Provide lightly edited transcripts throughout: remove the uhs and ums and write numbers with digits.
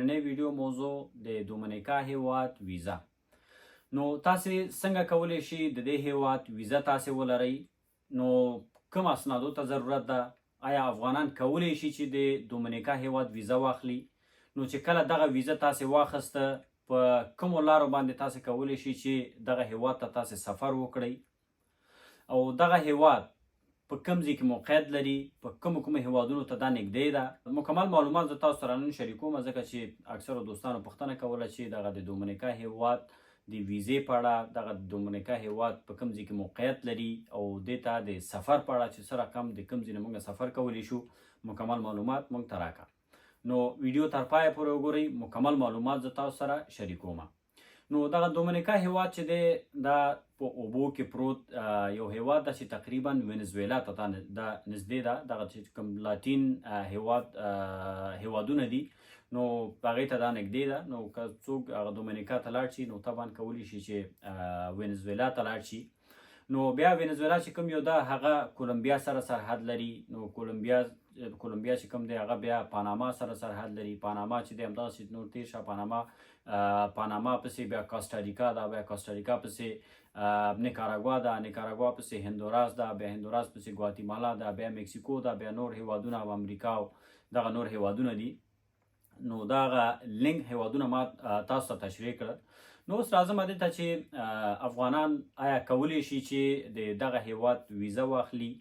نننۍ ویډیو موضوع د دومینیکا هیواد ویزا. نو تاسې څنګه کولی شئ د دې هیواد ویزا تاسې ولرئ؟ نو کوم اسنادو ته ضرورت ده؟ آیا افغانان کولی شي چې د دومینیکا هیواد ویزا واخلي؟ نو چې کله دغه ویزا تاسې واخیسته، په کومو لارو باندې تاسې کولی شئ چې دغه هیواد ته تاسې سفر وکړئ، او دغه هیواد په کوم ځای کې موقعیت لري، په کومو هیوادونو ته دا نږدې ده. مکمل معلومات زه تاسو سره نن شریکوم، ځکه چې اکثرو دوستانو پوښتنه کوله چې دغه د دومینیکا هیواد د ویزې په اړه، دغه د دومینیکا هیواد په کوم ځای کې موقعیت لري، او دې ته د سفر په اړه چې څه رقم د کوم ځای نه موږ سفر کولی شو، مکمل معلومات موږ ته راکړه. نو ویډیو تر پایه پورې وګورئ، مکمل معلومات زه تاسو سره شریکوم. نو دغه دومینیکا هیواد چې دی دا په اوبو کې پروت یو هیواد ده چې تقریبا وینزویلا ته دا نږدې ده. دغه چې کوم لاتین هیوادونه دي نو هغې ته دا نږدې ده. نو که څوک هغه دومینیکا ته لاړ شي نو طبعا کولی شي چې وینزویلا ته لاړ شي. نو بیا وینزویلا چې کوم یو ده هغه کولمبیا سره سرحد لري. نو کولمبیا چې کوم دی هغه بیا پاناما سره سرحد لري. پاناما چې دی همدغسې نور تېر شه، پاناما پسې بیا کاسټاریکا ده، بیا کاسټاریکا پسې نیکاراګوا ده، نیکاراګوا پسې هندوراس ده، بیا هندوراس پسې ګواتیمالا ده، بیا میکسیکو ده، بیا نور هیوادونه او امریکا او دغه نور هیوادونه دي. نو دغه لینک هیوادونه ما تاسو ته تشریح کړل. نو اوس راځم دې ته چې افغانان آیا کولی شي چې د دغه هیواد ویزا واخلي،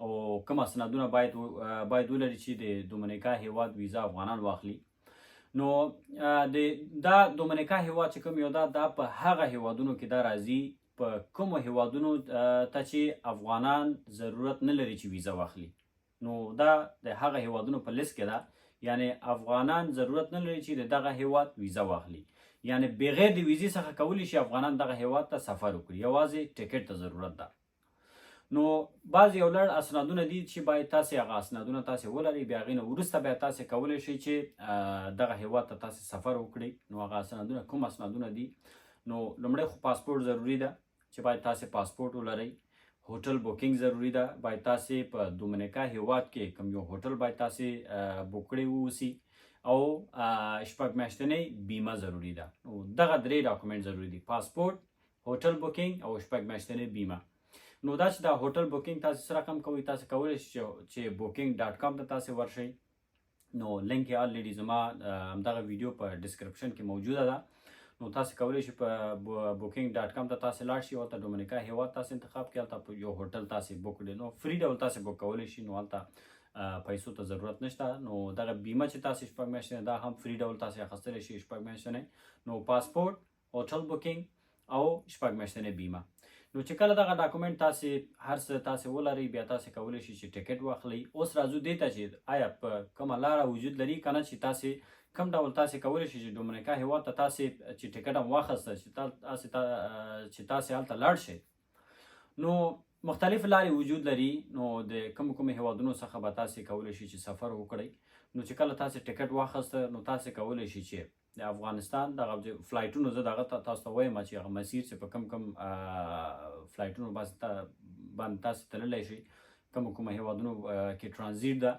او کوم اسنادونه باید ولري چې د دومینیکا هیواد ویزا افغانان واخلي. نو دا دومینیکا هیواد چې کوم یو ده دا په هغه هیوادونو کې دا راځي، په کومو هیوادونو ته چې افغانان ضرورت نه لري چې ویزا واخلي. نو دا د هغه هیوادونو په لیست کې ده، یعنی افغانان ضرورت نه لري چې د دغه هیواد ویزا واخلي. یعنی بغیر د ویزې څخه کولی شي افغانان دغه هیواد ته سفر وکړي، یوازې ټکټ ته ضرورت ده. نو بعض یو لړ اسنادونه دي چې باید تاسې هغه اسنادونه تاسې ولرئ. بیا هغې نه وروسته بیا تاسې کولی شئ چې دغه هیواد ته تاسې سفر وکړئ. نو هغه اسنادونه کوم اسنادونه دي؟ نو لومړی خو پاسپورټ ضروري ده چې باید تاسې پاسپورټ ولرئ. هوټل بوکینګ ضروري ده، باید تاسې په دومینیکا هیواد کې کوم یو هوټل باید تاسې بوک کړی واوسي. او شپږ میاشتنۍ بیمه ضروري ده. نو دغه درې ډاکومنټ ضروري دي: پاسپورټ، هوټل بوکینګ او شپږ میاشتنۍ بیمه. نو دا چې دا هوټل بوکینګ تاسې څه رقم کوئ، تاسې کولی شئ چې booking.com ته تاسې ورشئ. نو لینک یې الریډي زما همدغه ویډیو په ډسکرپشن کې موجوده ده. نو تاسې کولی شئ په booking.com ته تاسې لاړ شئ، هلته دومینیکا هیواد تاسې انتخاب کړئ، هلته یو هوټل تاسې بوک کړئ. نو فری ډول تاسې بوک کولی شئ. نو هلته پیسو ته ضرورت نشته. نو دغه بیمه چې تاسې شپږ میاشتنۍ دا هم فری ډول تاسې اخیستلی شئ شپږ میاشتنۍ. نو پاسپورټ، هوټل بوکینګ او شپږ میاشتنۍ بیمه. نو چې کله دغه ډاکومنټ تاسې هر څه تاسې ولرئ، بیا تاسې کولی شئ چې ټکټ واخلئ. اوس راځو دې ته چې آیا په کومه لاره وجود لري که نه، چې تاسې کوم ډول تاسې کولی شئ چې دومینیکا هیواد ته تاسې چې ټکټ هم واخیسته چې تاسې هلته لاړ شئ. نو مختلف لارې وجود لري. نو د کوم هیوادونو څخه به تاسې کولی شئ چې سفر وکړئ. نو چې کله تاسې ټکټ واخیسته نو تاسې کولی شئ چې د افغانستان دغه فلایټونو، زه دغه تاسو ته وایم چې هغه مسیر چې په کوم فلایټونو باندې تاسې تللی شئ، کوم هیوادونو کې ټرانزیټ ده.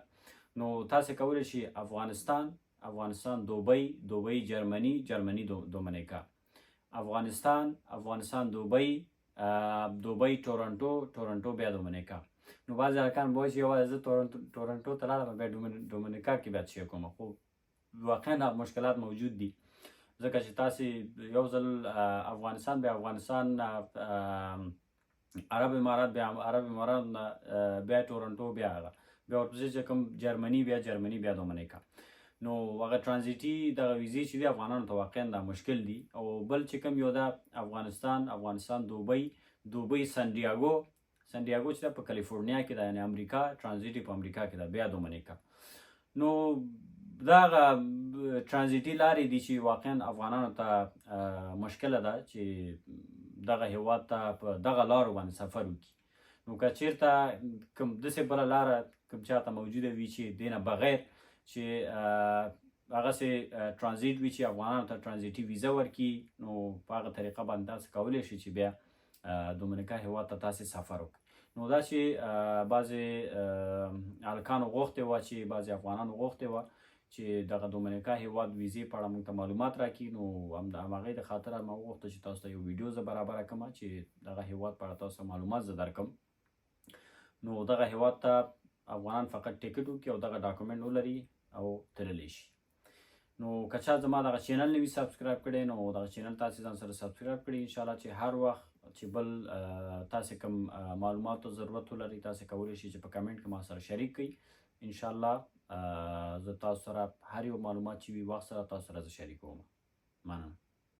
نو تاسې کولی شئ افغانستان دوبۍ، جرمني دومینیکا، افغانستان دوبۍ ټورنټو بیا دومینیکا. نو بعضې هلکان به وایي چې یوازې زه ټورنټو ته لاړم بیا دومینیکا کې بیا څه کوم. خو واقعا مشکلات موجود دي، ځکه چې تاسې یو ځل افغانستان، بیا افغانستان عرب امارات، بیا عرب امارات بیا ټورنټو، بیا ورپسې چې کوم جرمني بیا دومینیکا. نو هغه ټرانزیټي دغه ویزې چې دي افغانانو ته واقعا دا مشکل دي. او بل چې کوم یو ده افغانستان دوبۍ سانډیاګو چې ده په کالیفورنیا کې ده، یعنې امریکا، ټرانزیټ په امریکا کې ده، بیا دومینیکا. نو دا هغه ټرانزیټي لارې دي چې واقعا افغانانو ته مشکله ده چې دغه هیواد ته په دغه لارو باندې سفر وکړي. نو که چېرته کوم داسې بله لاره کوم چاته موجوده وي چې دې نه بغیر چې هغسې ټرانزیټ وي چې افغانانو ته ټرانزیټي ویزا ورکړي، نو په هغه طریقه باندې تاسې کولی شئ چې بیا دومینیکا هیواد ته تاسې سفر وکړئ. نو دا چې بعضې هلکانو غوښتې وه، چې بعضې افغانانو غوښتې وه چې دغه دومینیکا هیواد ویزې په اړه موږ ته معلومات راکړي. نو د همغې د خاطره ما وغوښتل چې تاسو ته یو ویډیو زه برابره کړم چې دغه هیواد په اړه تاسو ته معلومات زه درکړم. نو دغه هیواد ته افغانان فقط ټیکټ وکړي او دغه ډاکومنټ ولري او تللی شي. نو که چا زما دغه چینل نه وي سبسکرایب کړی نو دغه چینل تاسې ځان سره سبسکرایب کړي. انشاءالله چې هر وخت چې بل تاسې کوم معلوماتو ضرورت ولري تاسې کولی شئ چې په کمنټ کې ما سره شریک کړئ. انشاءالله زه تاسو سره هر یو معلومات چې وي وخت سره تاسو سره زه شریکوم. مننه.